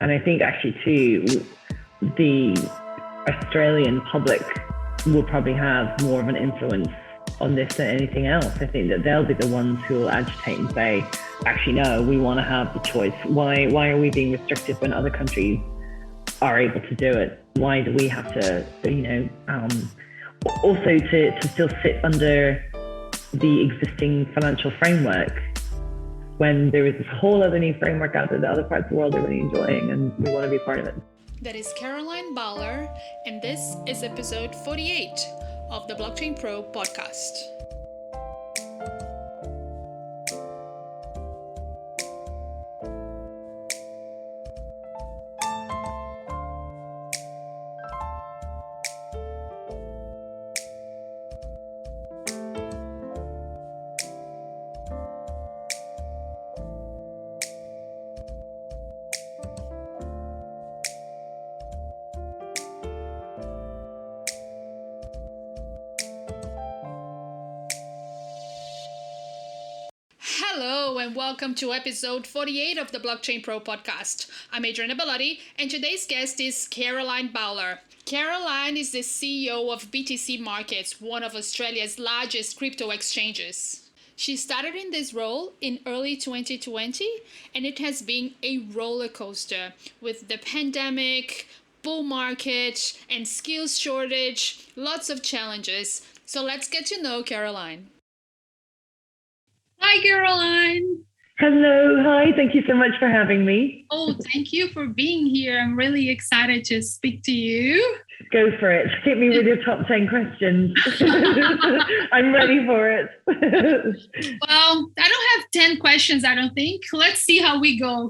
And I think actually too, the Australian public will probably have more of an influence on this than anything else. I think that they'll be the ones who will agitate and say, actually, no, we want to have the choice. Why are we being restricted when other countries are able to do it? Why do we have to, also to still sit under the existing financial framework when there is this whole other new framework out there that other parts of the world are really enjoying, and we want to be part of it. That is Caroline Bowler, and this is episode 48 of the Blockchain Pro podcast. Hello and welcome to episode 48 of the Blockchain Pro podcast. I'm Adriana and today's guest is Caroline Bowler. Caroline is the CEO of BTC Markets, one of Australia's largest crypto exchanges. She started in this role in early 2020 and it has been a roller coaster with the pandemic, bull market and skills shortage, lots of challenges. So let's get to know Caroline. Hi, Caroline. Hello. Hi. Thank you so much for having me. Oh, thank you for being here. I'm really excited to speak to you. Go for it. Hit me with your top 10 questions. I'm ready for it. Well, I don't have 10 questions, I don't think. Let's see how we go.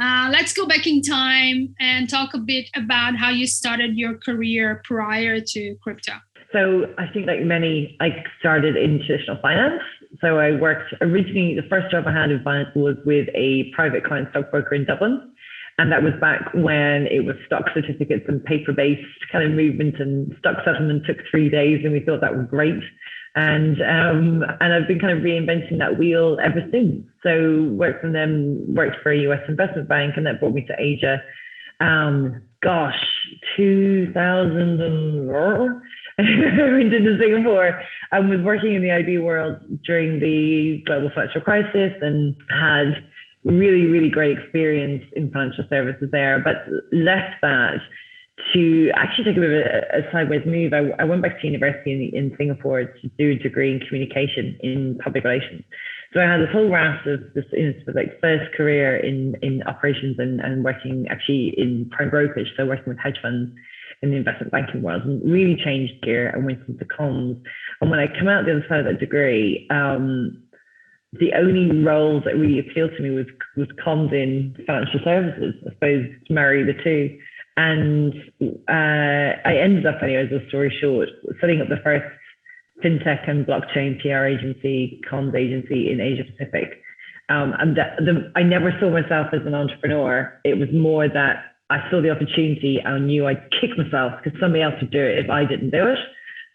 Let's go back in time and talk a bit about how you started your career prior to crypto. So I think like many, I started in traditional finance. So I worked originally, the first job I had in finance was with a private client stockbroker in Dublin. And that was back when it was stock certificates and paper-based kind of movement, and stock settlement took 3 days, and we thought that was great. And I've been kind of reinventing that wheel ever since. So worked for a US investment bank, and that brought me to Asia. 2000 I went into Singapore and was working in the IB world during the global financial crisis and had really, really great experience in financial services there, but left that to actually take a bit of a sideways move. I went back to university in Singapore to do a degree in communication in public relations. So I had this whole raft of this like first career in operations and working actually in prime brokerage, so working with hedge funds in the investment banking world, and really changed gear and went into comms. And when I came out the other side of that degree, the only roles that really appealed to me was comms in financial services, I suppose, to marry the two. And I ended up, anyway, as a story short, setting up the first FinTech and blockchain PR agency, comms agency in Asia Pacific. I never saw myself as an entrepreneur. It was more that I saw the opportunity. I knew I'd kick myself because somebody else would do it if I didn't do it.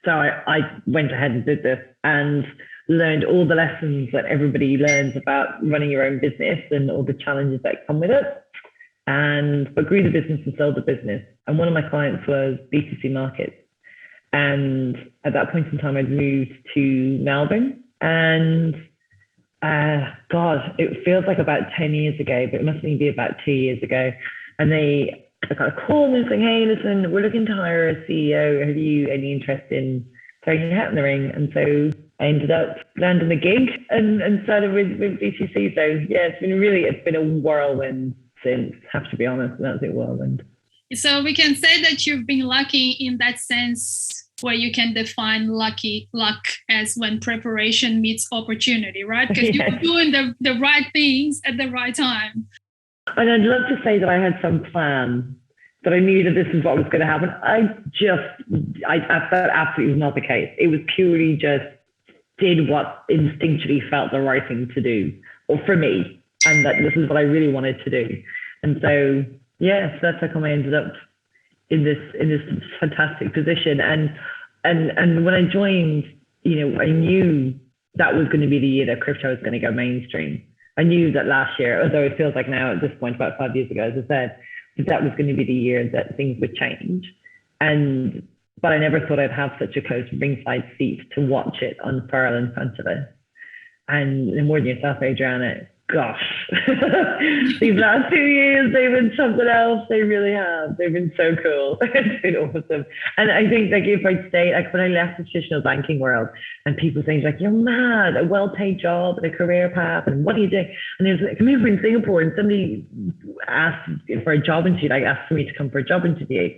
So I went ahead and did this and learned all the lessons that everybody learns about running your own business and all the challenges that come with it. But grew the business and sold the business. And one of my clients was B2C Markets. And at that point in time, I'd moved to Melbourne. And it feels like about 10 years ago, but it must only be about 2 years ago. And I got a call and saying, hey, listen, we're looking to hire a CEO. Have you any interest in throwing your hat in the ring? And so I ended up landing the gig and started with BTC. So yeah, it's been a whirlwind since, have to be honest, an absolute whirlwind. So we can say that you've been lucky in that sense, where you can define luck as when preparation meets opportunity, right? Because you were doing the right things at the right time. And I'd love to say that I had some plan, that I knew that this is what was going to happen. That absolutely was not the case. It was purely just did what instinctually felt the right thing to do, or for me, and that this is what I really wanted to do. And so, yeah, so that's how come I ended up in this fantastic position. And when I joined, I knew that was going to be the year that crypto was going to go mainstream. I knew that last year, although it feels like now at this point, about 5 years ago, as I said, that was going to be the year that things would change. But I never thought I'd have such a close ringside seat to watch it unfurl in front of us. And more than yourself, Adriana, gosh, these last 2 years, they've been something else. They really have. They've been so cool. It's been awesome. And I think, like, if I'd stay, like, when I left the traditional banking world and people saying, like, you're mad, a well-paid job and a career path, and what are you doing? And there's like, I remember in Singapore, and somebody asked for a job interview, like, asked for me to come for a job interview.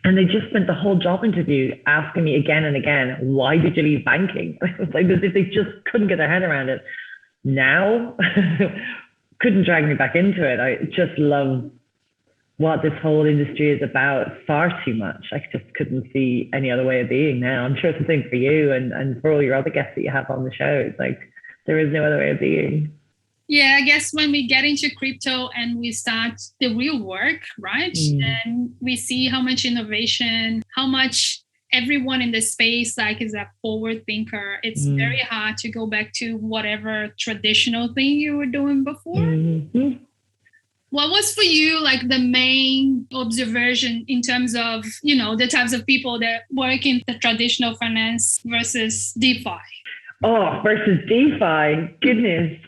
And they just spent the whole job interview asking me again and again, why did you leave banking? I was like, as if they just couldn't get their head around it. Now, couldn't drag me back into it. I just love what this whole industry is about far too much. I just couldn't see any other way of being now. I'm sure it's the same for you and for all your other guests that you have on the show. It's like, there is no other way of being. Yeah, I guess when we get into crypto and we start the real work, right? And we see how much innovation, how much everyone in the space like is a forward thinker. It's very hard to go back to whatever traditional thing you were doing before. What was for you like the main observation in terms of, you know, the types of people that work in the traditional finance versus DeFi? Oh, versus DeFi, goodness.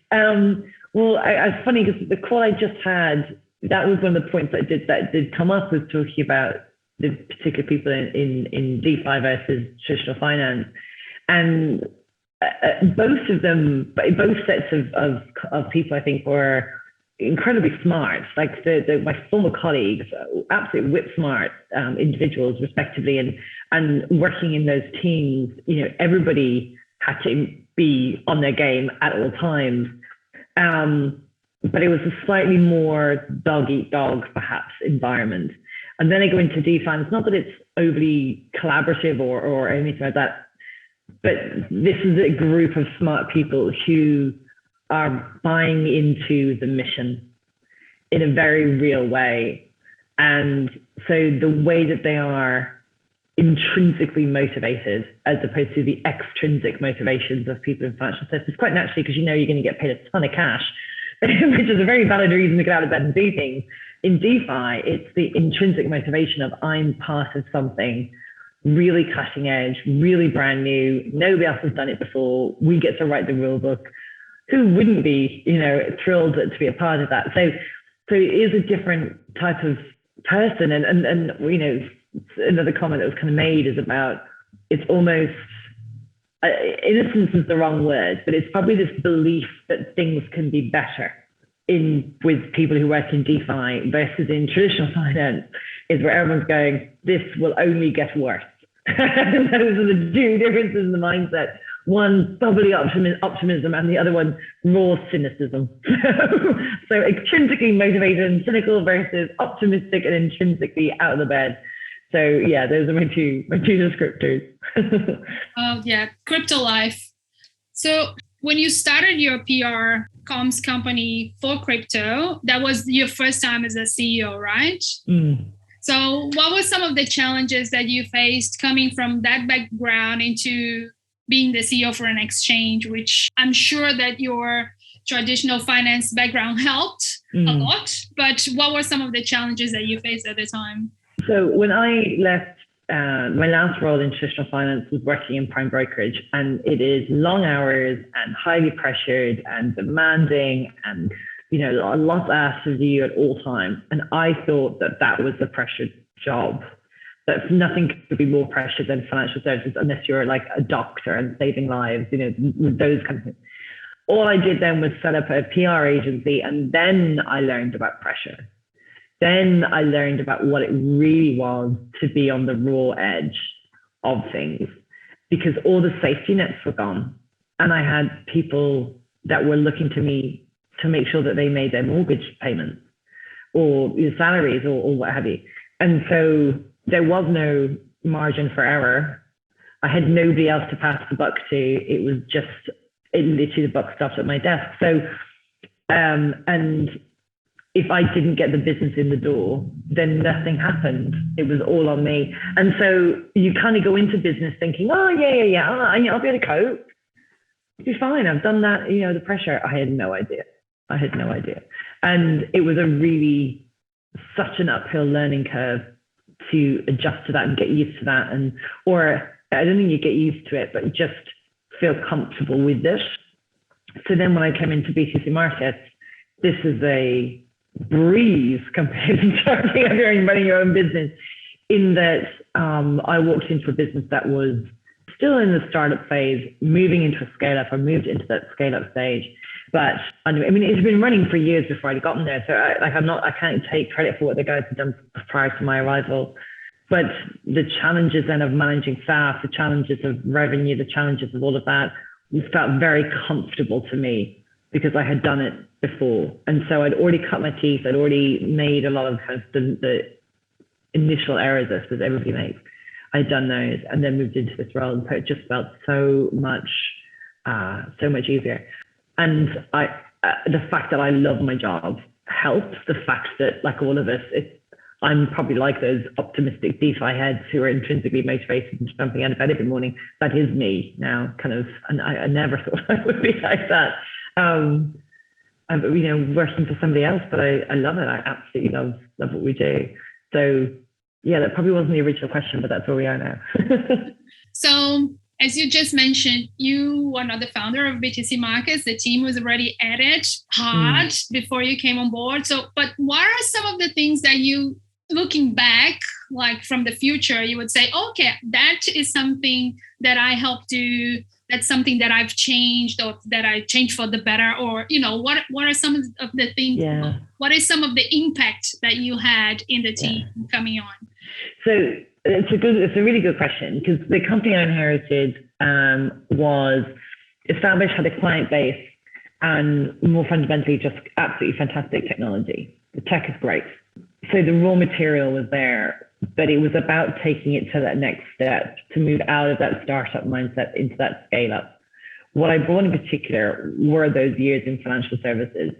Well, it's funny because the call I just had, that was one of the points that did come up, was talking about the particular people in DeFi versus traditional finance. And both of them, both sets of people, I think, were incredibly smart. Like my former colleagues, absolutely whip smart individuals, respectively, and working in those teams, you know, everybody had to be on their game at all times. But it was a slightly more dog eat dog, perhaps, environment. And then I go into DeFi, and it's not that it's overly collaborative or anything like that, but this is a group of smart people who are buying into the mission in a very real way. And so the way that they are intrinsically motivated as opposed to the extrinsic motivations of people in financial services, quite naturally, because you know you're going to get paid a ton of cash, which is a very valid reason to get out of bed and do things. In DeFi, it's the intrinsic motivation of I'm part of something really cutting edge, really brand new. Nobody else has done it before. We get to write the rule book. Who wouldn't be, you know, thrilled to be a part of that? So it is a different type of person. And you know, another comment that was kind of made is about, it's almost, innocence is the wrong word, but it's probably this belief that things can be better with people who work in DeFi versus in traditional finance, is where everyone's going, this will only get worse. Those are the two differences in the mindset. One, bubbly optimism, and the other one, raw cynicism. So intrinsically motivated and cynical versus optimistic and intrinsically out of the bed. So yeah, those are my two descriptors. Yeah, crypto life. So when you started your PR comms company for crypto, that was your first time as a CEO, right? So what were some of the challenges that you faced coming from that background into being the CEO for an exchange, which I'm sure that your traditional finance background helped a lot, but what were some of the challenges that you faced at the time? So when I left, my last role in traditional finance was working in prime brokerage, and it is long hours and highly pressured and demanding, and you know, a lot asked of you at all times. And I thought that was a pressured job. That nothing could be more pressured than financial services, unless you're like a doctor and saving lives, you know, those kind of things. All I did then was set up a PR agency, and then I learned about pressure. Then I learned about what it really was to be on the raw edge of things, because all the safety nets were gone. And I had people that were looking to me to make sure that they made their mortgage payments or salaries or what have you. And so there was no margin for error. I had nobody else to pass the buck to. It was just, literally the buck stopped at my desk. So, and if I didn't get the business in the door, then nothing happened. It was all on me. And so you kind of go into business thinking, oh, yeah, I'll be able to cope. It'll be fine. I've done that. You know, the pressure, I had no idea. And it was a really such an uphill learning curve to adjust to that and get used to that. Or I don't think you get used to it, but just feel comfortable with it. So then when I came into BTC Markets, this is a breeze compared to starting out and running your own business, in that I walked into a business that was still in the startup phase, moving into a scale up. I moved into that scale up stage. But I mean, it's been running for years before I'd gotten there. So I can't take credit for what the guys had done prior to my arrival. But the challenges then of managing staff, the challenges of revenue, the challenges of all of that, felt very comfortable to me because I had done it before. And so I'd already cut my teeth. I'd already made a lot of kind of the initial errors, I suppose everybody makes. I'd done those and then moved into this role. And so it just felt so much easier. And the fact that I love my job helps. The fact that, like all of us, I'm probably like those optimistic DeFi heads who are intrinsically motivated and jumping out of bed every morning. That is me now, kind of. And I never thought I would be like that. I'm, working for somebody else, but I love it. I absolutely love what we do. So yeah, that probably wasn't the original question, but that's where we are now. So, as you just mentioned, you are not the founder of BTC Markets. The team was already at it hard before you came on board. So, but what are some of the things that you, looking back, like from the future, you would say, okay, that is something that I helped do. That's something that I've changed, or that I changed for the better, or, what are some of the things, what is some of the impact that you had in the team coming on? So it's a really good question, because the company I inherited was established, had a client base, and more fundamentally, just absolutely fantastic technology. The tech is great. So the raw material was there, but it was about taking it to that next step, to move out of that startup mindset into that scale up. What I brought in particular were those years in financial services.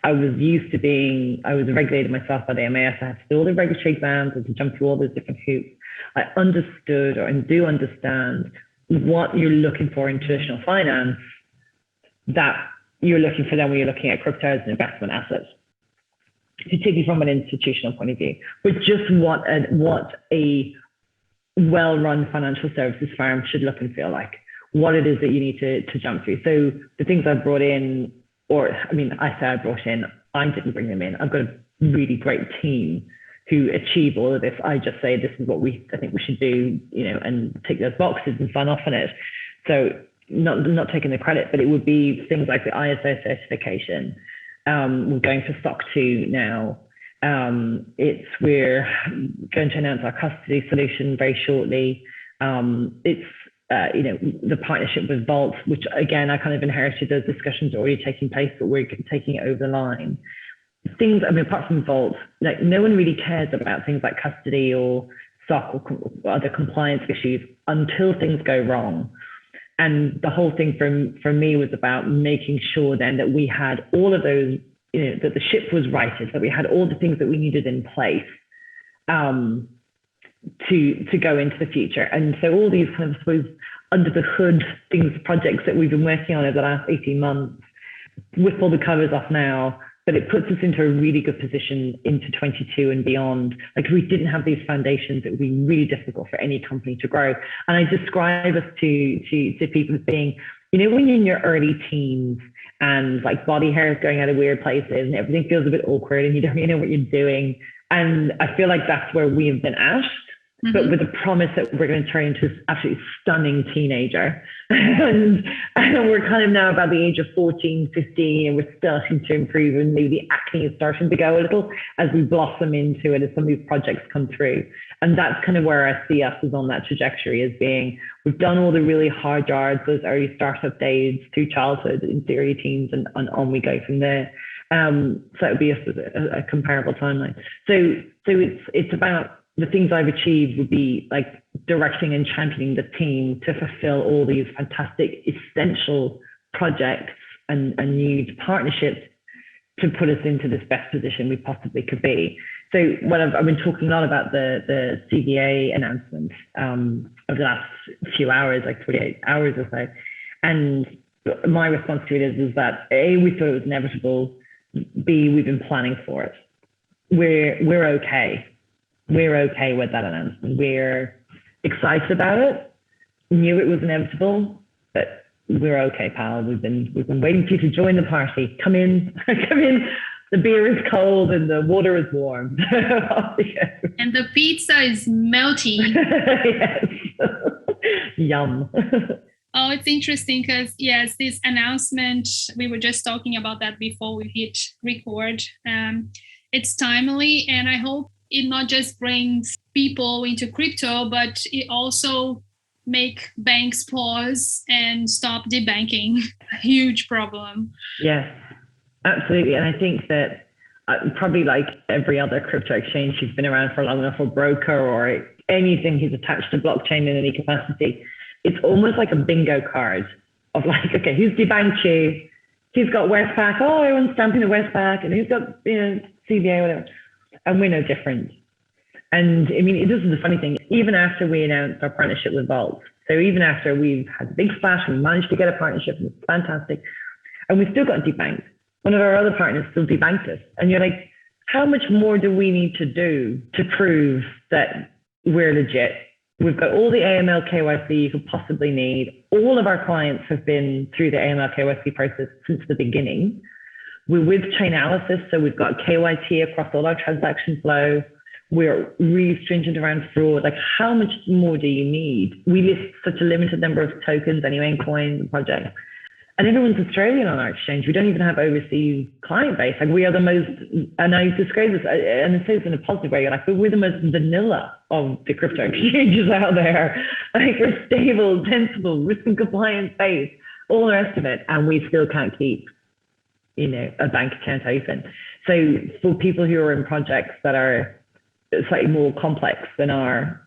I was regulated myself by the MAS. I had to do all the regulatory exams and to jump through all those different hoops. I understood, and do understand, what you're looking for in traditional finance that you're looking for then when you're looking at crypto as an investment asset, particularly from an institutional point of view. But just what a well-run financial services firm should look and feel like, what it is that you need to jump through. So the things I brought in, I didn't bring them in. I've got a really great team who achieve all of this. I just say, this is what I think we should do, and tick those boxes and sign off on it. So not taking the credit, but it would be things like the ISO certification. We're going for SOC 2 now. We're going to announce our custody solution very shortly. The partnership with Vault, which again, I kind of inherited those discussions already taking place, but we're taking it over the line. Things, apart from Vault, like no one really cares about things like custody or SOC or other compliance issues until things go wrong. And the whole thing for me was about making sure then that we had all of those, that the ship was righted, that we had all the things that we needed in place to go into the future. And so all these kind of, I suppose, under the hood projects that we've been working on over the last 18 months, whip all the covers off now, but it puts us into a really good position into 22 and beyond. Like, if we didn't have these foundations, it would be really difficult for any company to grow. And I describe us to people as being, when you're in your early teens and like body hair is going out of weird places and everything feels a bit awkward and you don't really know what you're doing. And I feel like that's where we have been at. But with the promise that we're going to turn into an absolutely stunning teenager. and we're kind of now about the age of 14, 15, and we're starting to improve, and maybe the acne is starting to go a little as we blossom into it, as some of these projects come through. And that's kind of where I see us as on that trajectory, as being, we've done all the really hard yards, those early startup days through childhood into early teens, and on we go from there. So it would be a comparable timeline. So it's about, the things I've achieved would be like directing and championing the team to fulfill all these fantastic essential projects and new partnerships to put us into this best position we possibly could be. So when I've been talking a lot about the CVA announcement over the last few hours, like 48 hours or so. And my response to it is that A, we thought it was inevitable. B, we've been planning for it. we're okay. We're okay with that announcement. We're excited about it. Knew it was inevitable, but we're okay, pal. We've been waiting for you to join the party. Come in, come in. The beer is cold and the water is warm. And the pizza is melty. Yes. Yum. Oh, it's interesting because, yes, this announcement, we were just talking about that before we hit record. It's timely, and I hope it not just brings people into crypto, but it also make banks pause and stop debanking. A huge problem. Yes, absolutely. And I think that probably like every other crypto exchange who's been around for long enough, or broker, or anything who's attached to blockchain in any capacity, it's almost like a bingo card of like, okay, who's debanked you? Who's got Westpac? Oh, everyone's stamping the Westpac. And who's got, CBA, whatever. And we're no different. And I mean, this is the funny thing. Even after we announced our partnership with Vault, so even after we've had a big splash, we managed to get a partnership, and it's fantastic, and we still got debanked. One of our other partners still debanked us. And you're like, how much more do we need to do to prove that we're legit? We've got all the AML KYC you could possibly need. All of our clients have been through the AML KYC process since the beginning. We're with Chainalysis, so we've got KYT across all our transaction flow. We're really stringent around fraud. Like, how much more do you need? We list such a limited number of tokens anyway in coins and projects. And everyone's Australian on our exchange. We don't even have overseas client base. Like, we are the most, and I describe this, and it says in a positive way, like, we're the most vanilla of the crypto exchanges out there. Like, we're stable, sensible, risk and compliance based, all the rest of it. And we still can't keep, a bank account open. So for people who are in projects that are slightly more complex than our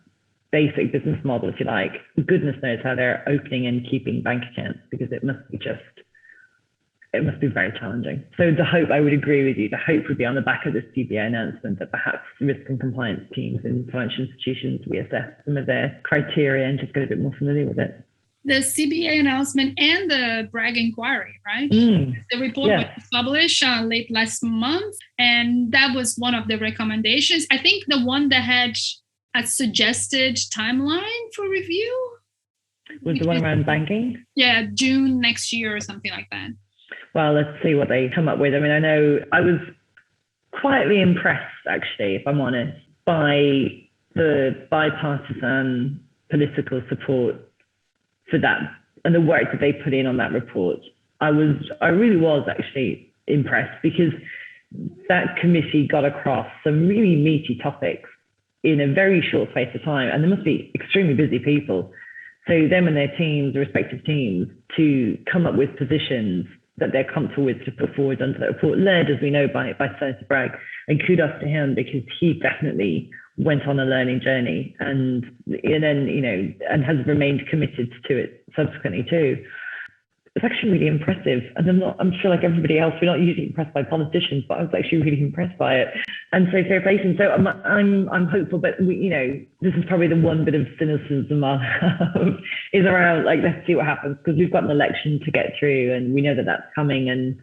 basic business model, if you like, goodness knows how they're opening and keeping bank accounts, because it must be very challenging. So the hope, I would agree with you, the hope would be on the back of this CBA announcement that perhaps risk and compliance teams in financial institutions reassess some of their criteria and just get a bit more familiar with it. The CBA announcement and the Bravura Inquiry, right? The report was published late last month, and that was one of the recommendations. I think the one that had a suggested timeline for review was the one around banking. Yeah, June next year or something like that. Well, let's see what they come up with. I mean, I know I was quietly impressed, actually, if I'm honest, by the bipartisan political support for that and the work that they put in on that report. I really was actually impressed, because that committee got across some really meaty topics in a very short space of time, and they must be extremely busy people. So them and their teams, their respective teams, to come up with positions that they're comfortable with to put forward under that report, led, as we know, by Senator Bragg. And kudos to him, because he definitely went on a learning journey, and then, and has remained committed to it subsequently too. It's actually really impressive. And I'm sure, like everybody else, we're not usually impressed by politicians, but I was actually really impressed by it. And so fair play. And so I'm hopeful, but this is probably the one bit of cynicism I have is around, like, let's see what happens, because we've got an election to get through, and we know that that's coming. And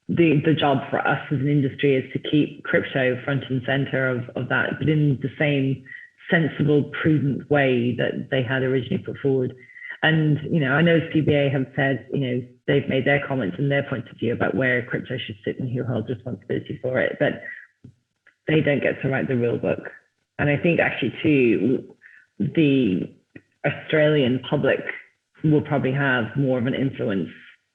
the job for us as an industry is to keep crypto front and center of that, but in the same sensible, prudent way that they had originally put forward. And, I know CBA have said, they've made their comments and their point of view about where crypto should sit and who holds responsibility for it, but they don't get to write the real book. And I think actually too, the Australian public will probably have more of an influence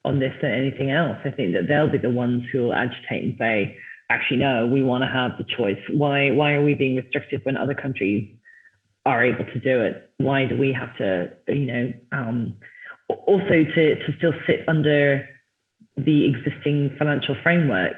on this than anything else. I think that they'll be the ones who will agitate and say, actually, no, we want to have the choice. Why are we being restricted when other countries are able to do it? Why do we have to, also to still sit under the existing financial framework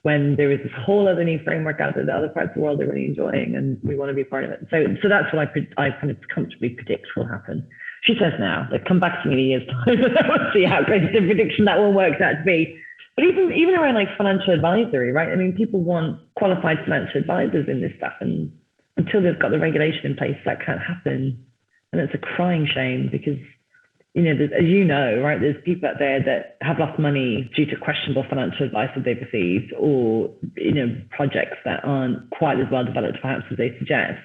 when there is this whole other new framework out there that other parts of the world are really enjoying, and we want to be part of it. So that's what I kind of comfortably predict will happen. She says now, like, come back to me in a year's time and we'll see how great the prediction that one works out to be. But even around like financial advisory, right? I mean, people want qualified financial advisors in this stuff, and until they've got the regulation in place, that can't happen. And it's a crying shame, because as you know, right, there's people out there that have lost money due to questionable financial advice that they've received, or, projects that aren't quite as well developed perhaps as they suggest.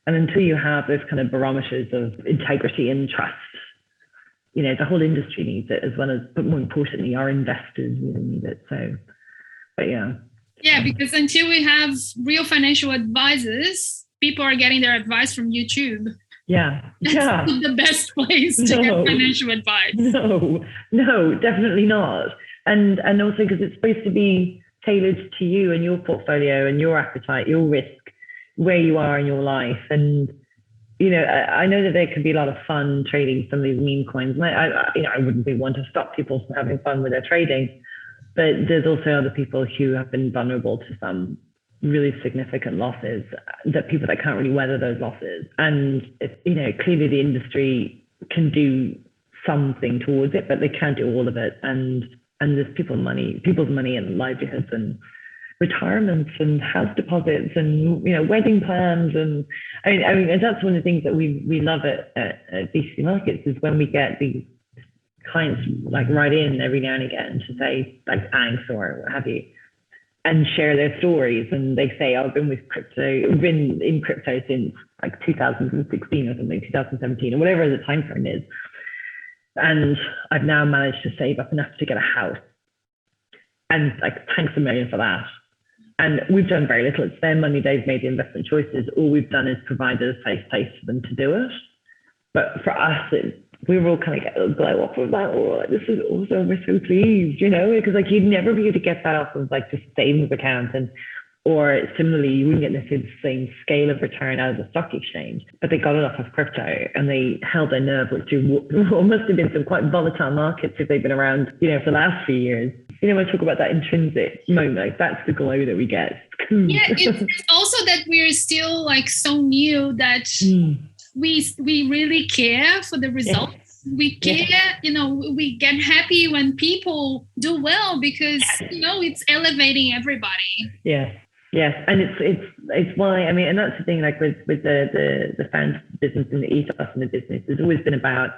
And until you have those kind of barometers of integrity and trust, the whole industry needs it, as well as, but more importantly, our investors really need it. So, but yeah. Yeah, because until we have real financial advisors, people are getting their advice from YouTube. Yeah. That's not the best place to get financial advice. No, definitely not. And also because it's supposed to be tailored to you and your portfolio and your appetite, your risk, where you are in your life. And, I know that there could be a lot of fun trading some of these meme coins. And I wouldn't be one to stop people from having fun with their trading. But there's also other people who have been vulnerable to some really significant losses, that people that can't really weather those losses. And, clearly the industry can do something towards it, but they can't do all of it. And there's people's money and livelihoods and retirements and house deposits and, wedding plans. And I mean, that's one of the things that we love at BTC Markets, is when we get these clients like write in every now and again to say, like, thanks or what have you, and share their stories. And they say, I've been in crypto since like 2016 or something, 2017 or whatever the time frame is. And I've now managed to save up enough to get a house. And like, thanks a million for that. And we've done very little. It's their money. They've made the investment choices. All we've done is provided a safe place for them to do it. But for us, we were all kind of get a glow off of that. Oh, this is awesome. We're so pleased, because like, you'd never be able to get that off of like just savings account, or similarly, you wouldn't get the same scale of return out of the stock exchange. But they got it off of crypto, and they held their nerve, which must have been some quite volatile markets if they've been around, for the last few years. When I talk about that intrinsic moment, like, that's the glow that we get. Yeah, it's also that we're still like so new that we really care for the results. Yeah. We care, we get happy when people do well, because it's elevating everybody. Yes, and it's why, I mean, and that's the thing, like with the fans business and the ethos in the business, it's always been about.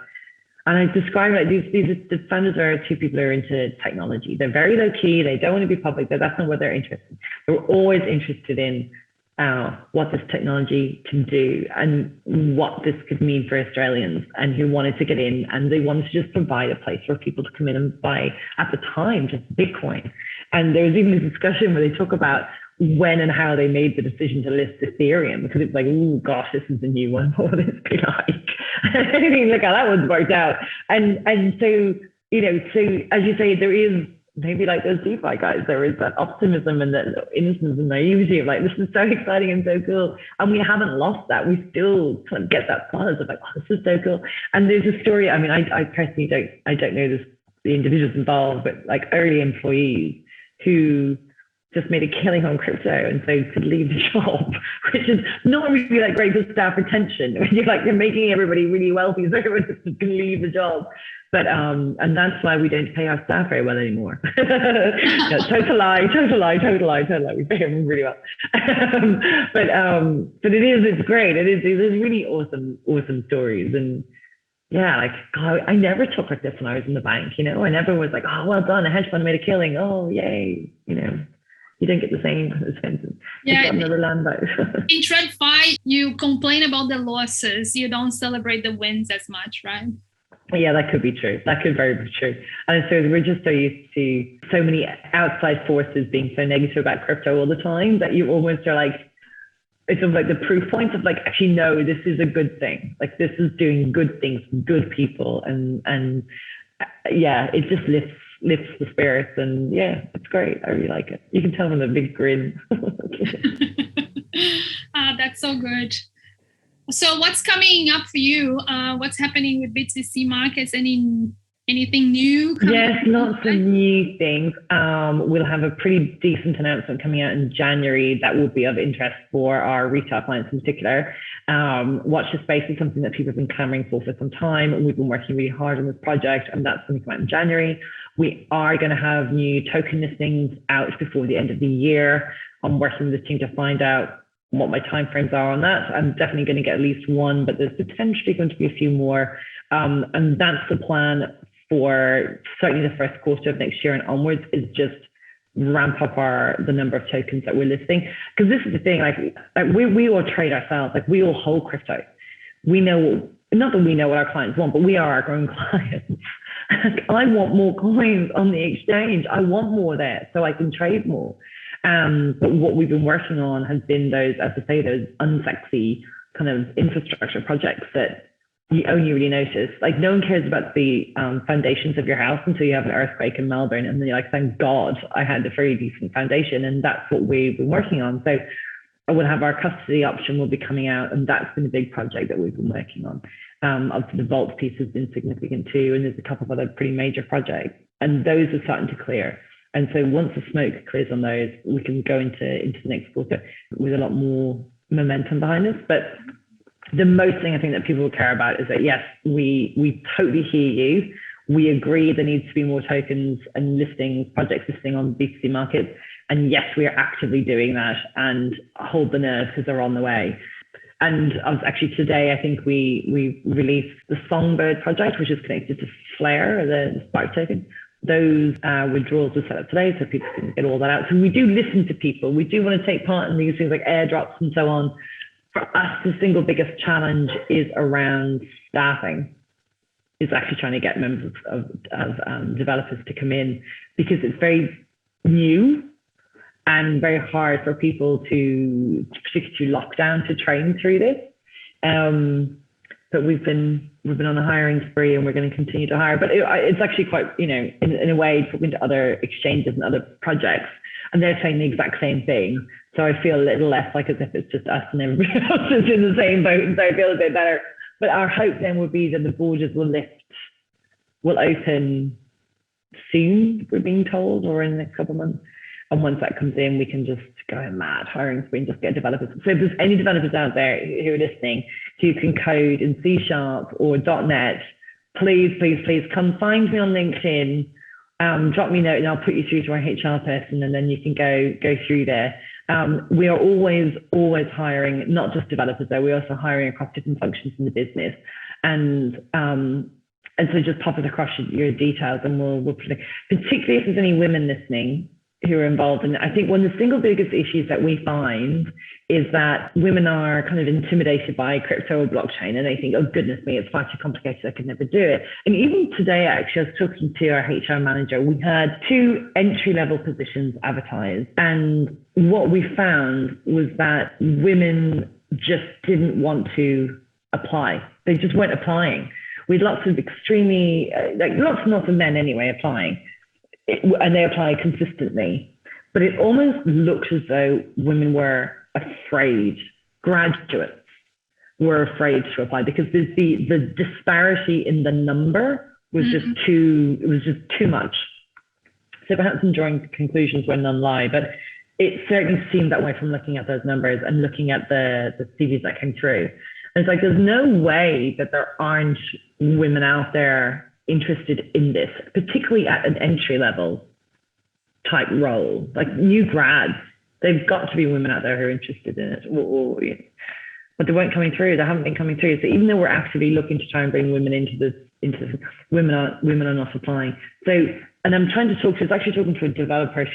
And I describe it like the founders are two people who are into technology. They're very low key. They don't want to be public. That's not what they're interested in. They're always interested in what this technology can do and what this could mean for Australians, and who wanted to get in, and they wanted to just provide a place for people to come in and buy, at the time, just Bitcoin. And there was even a discussion where they talk about when and how they made the decision to list Ethereum, because it's like, oh gosh, this is a new one. What will this be like? I mean, look how that one's worked out. And so, so as you say, there is maybe like those DeFi guys, there is that optimism and that innocence and naivety of like, this is so exciting and so cool. And we haven't lost that. We still kind of get that buzz of like, oh, this is so cool. And there's a story, I mean, I personally don't know the individuals involved, but like early employees who just made a killing on crypto and so could leave the job, which is not really like great for staff retention. You're making everybody really wealthy, so everyone just can leave the job. But and that's why we don't pay our staff very well anymore. No, total lie. We pay them really well. But it's great. There's really awesome stories. And yeah, like, God, I never took like this when I was in the bank, I never was like, oh, well done, a hedge fund made a killing. Oh, yay, You don't get the same sense. Yeah, another Lambo. In TradFi, you complain about the losses. You don't celebrate the wins as much, right? Yeah, that could be true. That could very be true. And so we're just so used to so many outside forces being so negative about crypto all the time that you almost are like, it's sort of like the proof points of like, actually, no, this is a good thing. Like, this is doing good things for good people. And yeah, it just lifts the spirits, and yeah, it's great. I really like it. You can tell from the big grin. That's so good. So what's coming up for you? What's happening with BTC Markets? Anything new? Yes, lots of new things. We'll have a pretty decent announcement coming out in January that will be of interest for our retail clients in particular. Watch the space is something that people have been clamoring for some time, and we've been working really hard on this project, and that's going to come out in January. We are going to have new token listings out before the end of the year. I'm working with the team to find out what my timeframes are on that. I'm definitely going to get at least one, but there's potentially going to be a few more. And that's the plan for certainly the first quarter of next year and onwards, is just ramp up the number of tokens that we're listing. Because this is the thing, like we all trade ourselves, like we all hold crypto. We know, not that we know what our clients want, but we are our own clients. I want more coins on the exchange. I want more there so I can trade more. But what we've been working on has been those, as I say, those unsexy kind of infrastructure projects that you only really notice. Like no one cares about the foundations of your house until you have an earthquake in Melbourne, and then you're like, thank God I had a very decent foundation. And that's what we've been working on. So we'll have our custody option will be coming out, and that's been a big project that we've been working on. Obviously the vault piece has been significant too, and there's a couple of other pretty major projects, and those are starting to clear. And so once the smoke clears on those, we can go into the next quarter with a lot more momentum behind us. But the most thing I think that people will care about is that, yes, we totally hear you. We agree there needs to be more tokens and projects listing on B2C Markets. And yes, we are actively doing that, and hold the nerve because they're on the way. And I was actually today, I think we released the Songbird project, which is connected to Flare, the Spark token. Those withdrawals were set up today, so people can get all that out. So we do listen to people. We do want to take part in these things like airdrops and so on. For us, the single biggest challenge is around staffing. Is actually trying to get members of developers to come in, because it's very new and very hard for people to, particularly to lock down, to train through this. But we've been on a hiring spree, and we're going to continue to hire. But it's actually quite, in a way, talking to other exchanges and other projects, and they're saying the exact same thing. So I feel a little less like as if it's just us and everybody else is in the same boat, and so I feel a bit better. But our hope then would be that the borders will open soon, we're being told, or in the next couple of months. And once that comes in, we can just go mad hiring spree and just get developers. So if there's any developers out there who are listening who can code in C# or .NET, please come find me on LinkedIn, drop me a note, and I'll put you through to our HR person, and then you can go through there. We are always hiring, not just developers though, we're also hiring across different functions in the business. And so just pop us across your details, and we'll particularly if there's any women listening who are involved. And I think one of the single biggest issues that we find is that women are kind of intimidated by crypto or blockchain, and they think, oh goodness me, it's far too complicated, I could never do it. And even today, actually, I was talking to our HR manager. We had 2 entry-level positions advertised, and what we found was that women just didn't want to apply. They just weren't applying. We had lots of extremely, lots of men anyway applying. And they apply consistently, but it almost looks as though women were afraid, graduates were afraid to apply, because the disparity in the number was just too much. So perhaps some drawing conclusions where none lie, but it certainly seemed that way from looking at those numbers and looking at the CVs that came through. And it's like, there's no way that there aren't women out there interested in this, particularly at an entry level type role, like new grads. They've got to be women out there who are interested in it, but they weren't coming through. They haven't been coming through. So even though we're actively looking to try and bring women into this, women are not applying. So, and I'm trying to talk to, I was actually talking to a developer.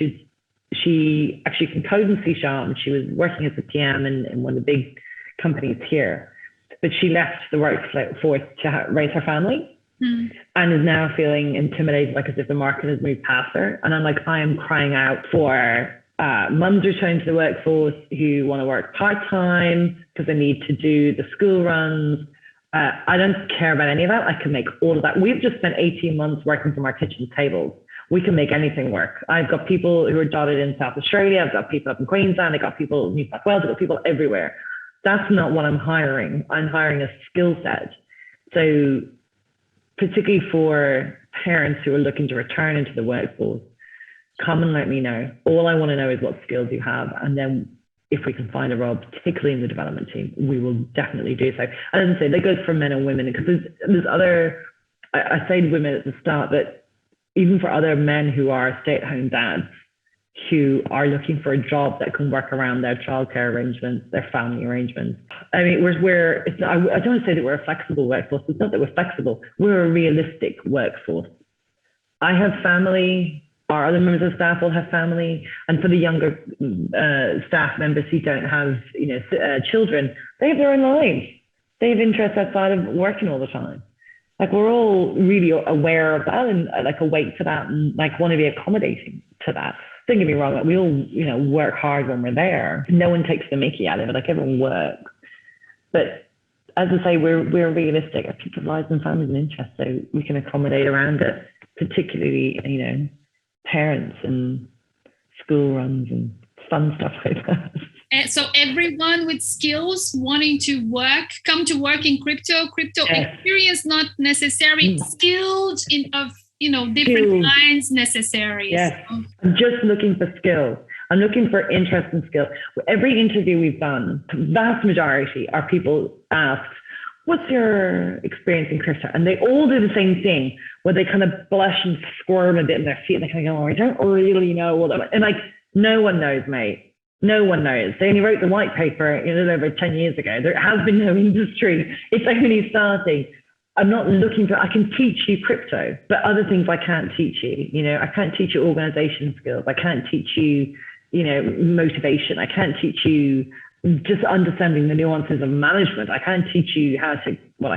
She actually can code in C#, and she was working as a PM in one of the big companies here, but she left the workforce to raise her family. And is now feeling intimidated, like as if the market has moved past her. And I'm like, I am crying out for mums returning to the workforce who want to work part-time because they need to do the school runs. I don't care about any of that. I can make all of that. We've just spent 18 months working from our kitchen tables. We can make anything work. I've got people who are dotted in South Australia. I've got people up in Queensland. I've got people in New South Wales. I've got people everywhere. That's not what I'm hiring. I'm hiring a skill set. So particularly for parents who are looking to return into the workforce, come and let me know. All I want to know is what skills you have. And then if we can find a role, particularly in the development team, we will definitely do so. And as I say, that goes for men and women, because there's other, I say women at the start, but even for other men who are stay-at-home dads who are looking for a job that can work around their childcare arrangements, their family arrangements. I mean, I don't want to say that we're a flexible workforce. It's not that we're flexible. We're a realistic workforce. I have family. Our other members of staff will have family, and for the younger staff members who don't have, children, they have their own lives. They have interests outside of working all the time. Like, we're all really aware of that and like awake to that, and like want to be accommodating to that. Don't get me wrong, like, we all, work hard when we're there. No one takes the mickey out of it. Like, everyone works, but as I say, we're realistic at people's lives and families and interests, so we can accommodate around it, particularly, parents and school runs and fun stuff like that. And so everyone with skills wanting to come to work in crypto yes. experience, not necessarily skilled different lines necessary. Yes. So. I'm just looking for skills. I'm looking for interest and skill. Every interview we've done, vast majority are people asked, what's your experience in crypto? And they all do the same thing, where they kind of blush and squirm a bit in their feet. And they kind of go, I don't really know what that. And like, no one knows, mate. No one knows. They only wrote the white paper, over 10 years ago. There has been no industry. It's only starting. I'm not looking for, I can teach you crypto, but other things I can't teach you. I can't teach you organization skills. I can't teach you, motivation. I can't teach you just understanding the nuances of management. I can't teach you I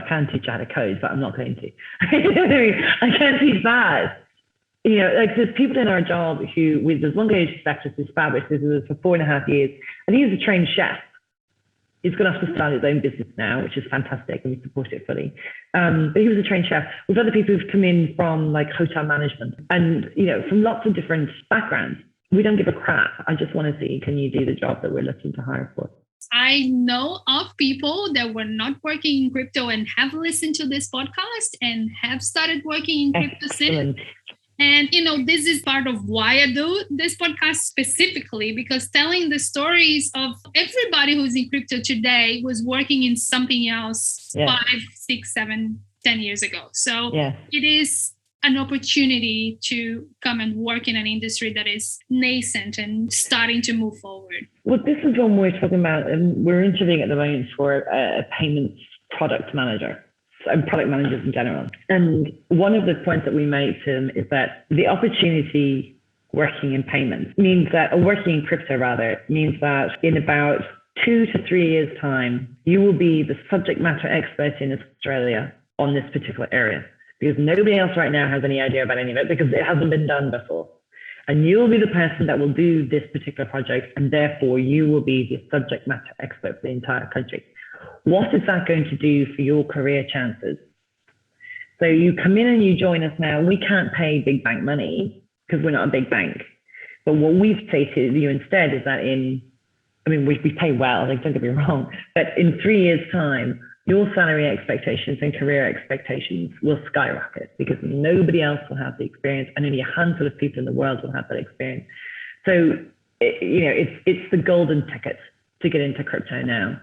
can teach you how to code, but I'm not going to. I can't teach that. There's people in our job who, there's one guy who's established, this is for 4.5 years, and he's a trained chef. He's gone off to start his own business now, which is fantastic, and we support it fully. But he was a trained chef. We've other people who've come in from like hotel management and, from lots of different backgrounds. We don't give a crap. I just want to see, can you do the job that we're looking to hire for? I know of people that were not working in crypto and have listened to this podcast and have started working in crypto since. And, this is part of why I do this podcast specifically, because telling the stories of everybody who's in crypto today was working in something else 5, 6, 7, 10 years ago. So it is an opportunity to come and work in an industry that is nascent and starting to move forward. Well, this is one we're talking about, and we're interviewing at the moment for a payments product manager. And product managers in general. And one of the points that we make to them is that the opportunity working in payments means that, or working in crypto rather, means that in about 2 to 3 years' time, you will be the subject matter expert in Australia on this particular area, because nobody else right now has any idea about any of it, because it hasn't been done before. And you'll be the person that will do this particular project, and therefore you will be the subject matter expert for the entire country. What is that going to do for your career chances? So you come in and you join us now. We can't pay big bank money because we're not a big bank. But what we've said to you instead is that we pay well, like, don't get me wrong, but in 3 years' time, your salary expectations and career expectations will skyrocket because nobody else will have the experience, and only a handful of people in the world will have that experience. So, it's the golden ticket to get into crypto now.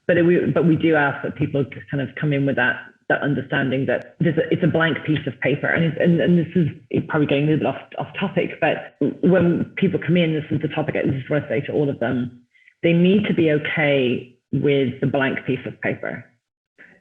But we do ask that people kind of come in with that understanding that it's a blank piece of paper. And this is probably going a little bit off topic, but when people come in, this is the topic, this is what I say to all of them. They need to be okay with the blank piece of paper.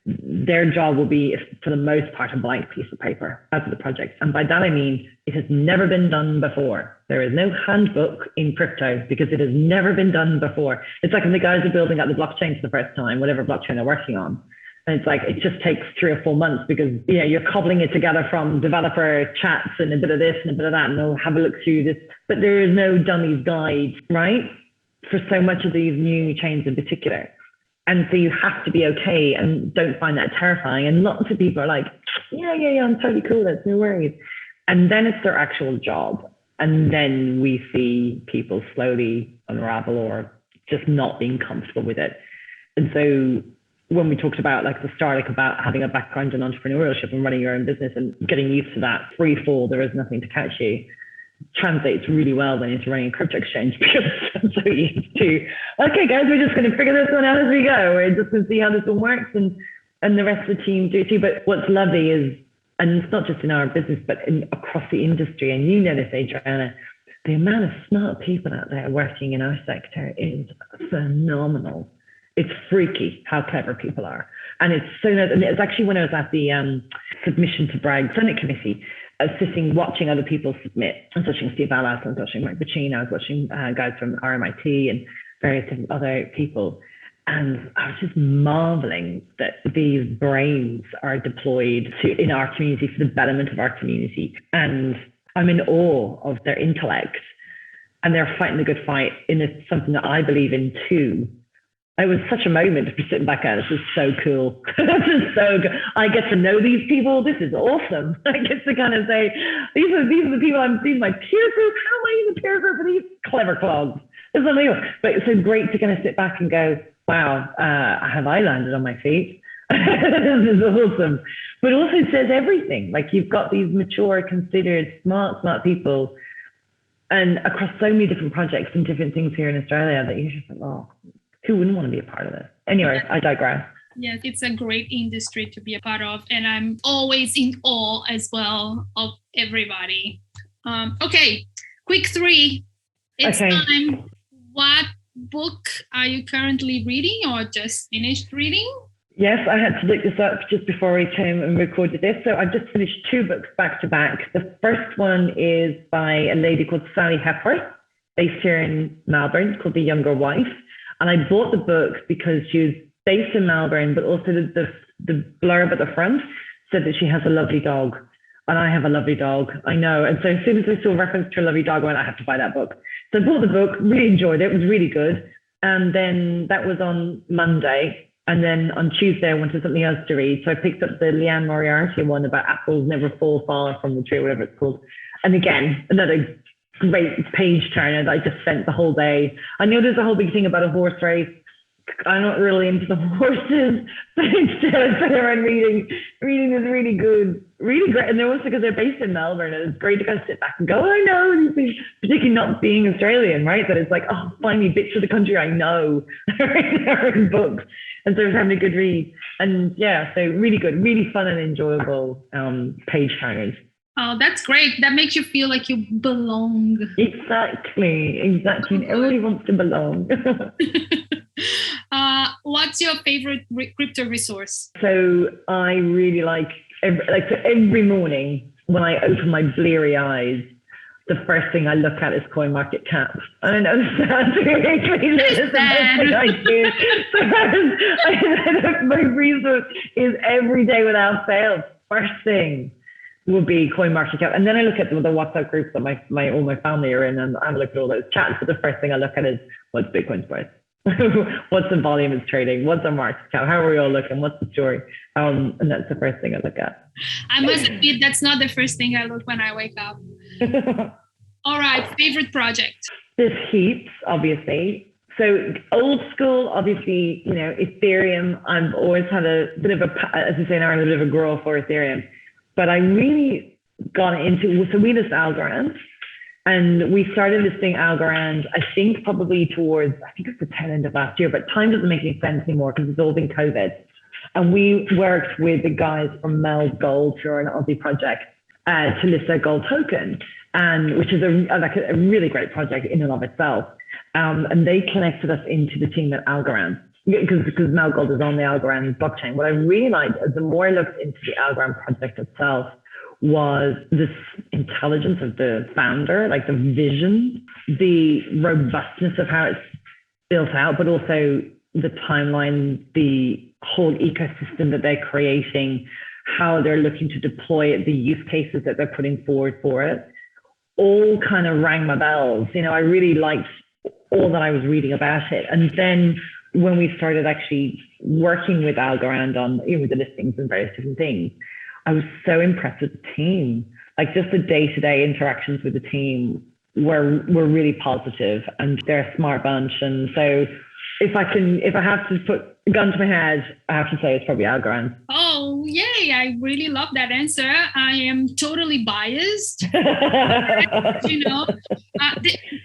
Their job will be, for the most part, a blank piece of paper as the project. And by that, I mean, it has never been done before. There is no handbook in crypto because it has never been done before. It's like when the guys are building out the blockchain for the first time, whatever blockchain they're working on. And it's like, it just takes 3 or 4 months because, you're cobbling it together from developer chats and a bit of this and a bit of that, and they'll have a look through this. But there is no dummies guide, right? For so much of these new chains in particular. And so you have to be okay and don't find that terrifying. And lots of people are like, yeah, I'm totally cool. That's no worries. And then it's their actual job. And then we see people slowly unravel or just not being comfortable with it. And so when we talked about like the start, like about having a background in entrepreneurship and running your own business and getting used to that free fall, there is nothing to catch you, translates really well then into running a crypto exchange, because I'm so used to, okay guys, we're just going to figure this one out as we go. We're just going to see how this one works, and the rest of the team do too. But what's lovely is, and it's not just in our business, but across the industry, and you know this, Adriana, the amount of smart people out there working in our sector is phenomenal. It's freaky how clever people are. And it's so nice. And it's actually when I was at the submission to Bragg Senate Committee, sitting, watching other people submit. I was watching Steve Allas, I was watching Mike Bacino, I was watching guys from RMIT and various other people. And I was just marveling that these brains are deployed in our community for the betterment of our community. And I'm in awe of their intellect. And they're fighting the good fight in something that I believe in too. It was such a moment to be sitting back at. This is so cool. This is so good. I get to know these people. This is awesome. I get to kind of say, these are the people I'm seeing my peer group. How am I in the peer group for these clever clogs? It's unbelievable. But it's so great to kind of sit back and go, wow, have I landed on my feet? This is awesome. But also it says everything. Like you've got these mature, considered, smart people, and across so many different projects and different things here in Australia that you're just like, oh, who wouldn't want to be a part of this? Anyway, I digress. Yes, it's a great industry to be a part of, and I'm always in awe as well of everybody. Okay, quick 3. It's time. What book are you currently reading or just finished reading? Yes, I had to look this up just before we came and recorded this. So I've just finished 2 books back to back. The first one is by a lady called Sally Hepworth, based here in Melbourne, called The Younger Wife. And I bought the book because she was based in Melbourne, but also the blurb at the front said that she has a lovely dog. And I have a lovely dog, I know. And so as soon as I saw reference to a lovely dog, I went, I have to buy that book. So I bought the book, really enjoyed it. It was really good. And then that was on Monday. And then on Tuesday, I wanted something else to read. So I picked up the Leanne Moriarty one about apples never fall far from the tree, whatever it's called. And again, another great page turner that I just spent the whole day. I know there's a whole big thing about a horse race. I'm not really into the horses, but instead I spent around reading. Reading is really good, really great. And they're also because they're based in Melbourne, and it's great to kind of sit back and go, I know, particularly not being Australian, right? That it's like, oh, finally bits of the country I know are in books. And so I was having a good read. And yeah, so really good, really fun and enjoyable page turners. Oh, that's great. That makes you feel like you belong. Exactly. Everybody wants to belong. What's your favorite crypto resource? So I really like every morning when I open my bleary eyes, the first thing I look at is CoinMarketCap. I know that's really the best thing I do. So my resource is every day without fail. First thing will be CoinMarketCap. And then I look at the WhatsApp groups that all my family are in, and I look at all those chats. But the first thing I look at is what's Bitcoin's price? What's the volume it's trading? What's our market cap? How are we all looking? What's the story? And that's the first thing I look at. I must admit, that's not the first thing I look when I wake up. All right, favorite project? There's heaps, obviously. So old school, obviously, Ethereum. I've always had a bit of as I say in Ireland, a bit of a grow for Ethereum. But I really got into, so we list Algorand. And we started listing Algorand, I think probably towards, I think it's the tail end of last year, but time doesn't make any sense anymore because it's all been COVID. And we worked with the guys from Mel's Gold, who are an Aussie project, to list their gold token, and which is a really great project in and of itself. And they connected us into the team at Algorand because Mel Gold is on the Algorand blockchain. What I realized is the more I looked into the Algorand project itself, was this intelligence of the founder, like the vision, the robustness of how it's built out, but also the timeline, the whole ecosystem that they're creating, how they're looking to deploy it, the use cases that they're putting forward for it, all kind of rang my bells. I really liked all that I was reading about it. And then when we started actually working with Algorand on with the listings and various different things, I was so impressed with the team. Like just the day-to-day interactions with the team were really positive, and they're a smart bunch. And so if I have to put a gun to my head, I have to say it's probably Algorand. Oh, yay. I really love that answer. I am totally biased.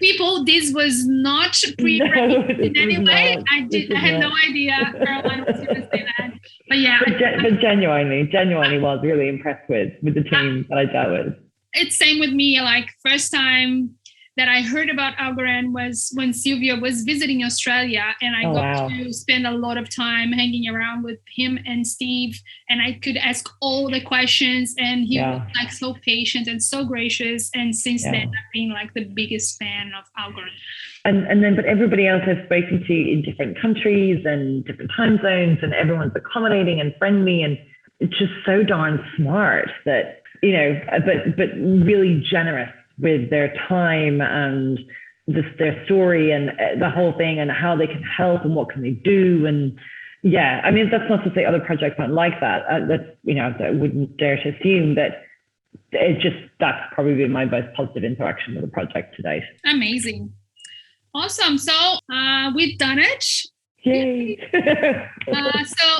People, this was not pre-written in any way. I had no idea Caroline was going to say that. But yeah. But genuinely was really impressed with the team that I dealt with. It's same with me. Like first time that I heard about Algorand was when Sylvia was visiting Australia, and I got to spend a lot of time hanging around with him and Steve, and I could ask all the questions, and he was like so patient and so gracious. And since then, I've been like the biggest fan of Algorand. But everybody else I've spoken to in different countries and different time zones, and everyone's accommodating and friendly, and it's just so darn smart that, but really generous with their time and their story and the whole thing and how they can help and what can they do. And I mean, that's not to say other projects aren't like that. I wouldn't dare to assume that. That's probably been my most positive interaction with the project to date. Amazing. Awesome. So we've done it. Yay.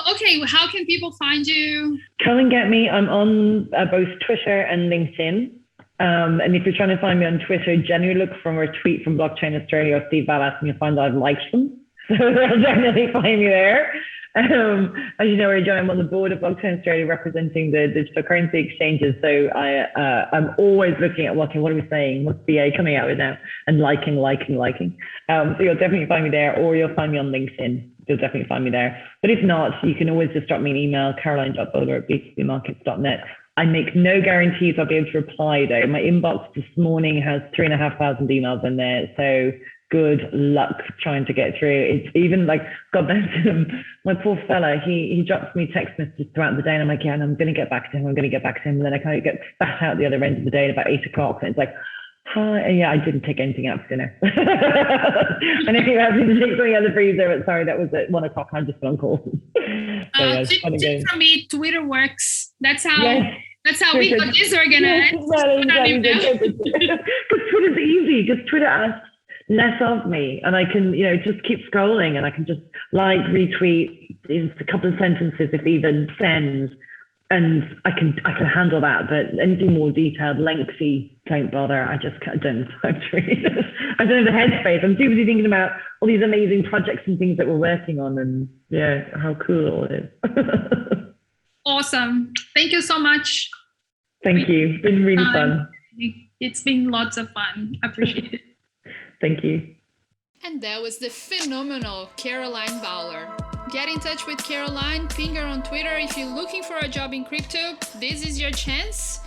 Okay, how can people find you? Come and get me. I'm on both Twitter and LinkedIn. And if you're trying to find me on Twitter, generally look for a tweet from Blockchain Australia or Steve Ballas, and you'll find that I've liked them. So they'll definitely find me there. As you know, I'm on the board of Blockchain Australia representing the digital currency exchanges. So I'm always looking at what are we saying? What's BA coming out with now? And liking. So you'll definitely find me there, or you'll find me on LinkedIn. You'll definitely find me there. But if not, you can always just drop me an email, caroline.bowler@b2cmarkets.net. I make no guarantees I'll be able to reply though. My inbox this morning has 3,500 emails in there. So good luck trying to get through. It's even like, God bless him, my poor fella, he drops me text messages throughout the day, and I'm like, and I'm going to get back to him. And then I kind of get spat out the other end of the day at about 8 o'clock. And it's like, hi, and I didn't take anything out for dinner. And if you asked me to take something out of the freezer, but sorry, that was at 1 o'clock. I just been on call. For me, Twitter works. That's how we got this organized. Because Twitter's easy. Just Twitter asks less of me, and I can, just keep scrolling, and I can just retweet in a couple of sentences, if even send, and I can handle that. But anything more detailed, lengthy, don't bother. I just don't have to read it. I don't have the headspace. I'm too busy thinking about all these amazing projects and things that we're working on, and how cool it all is. Awesome. Thank you so much. Thank you. It's been really fun. It's been lots of fun. I appreciate it. Thank you. And that was the phenomenal Caroline Bowler. Get in touch with Caroline, ping her on Twitter if you're looking for a job in crypto. This is your chance.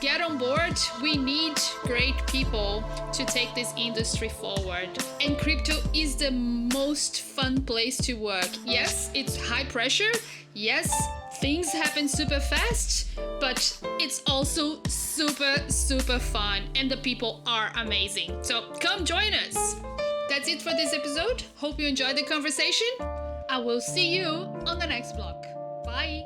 Get on board. We need great people to take this industry forward. And crypto is the most fun place to work. Yes, it's high pressure. Yes, things happen super fast, but it's also super, super fun, and the people are amazing. So come join us. That's it for this episode. Hope you enjoyed the conversation. I will see you on the next block. Bye.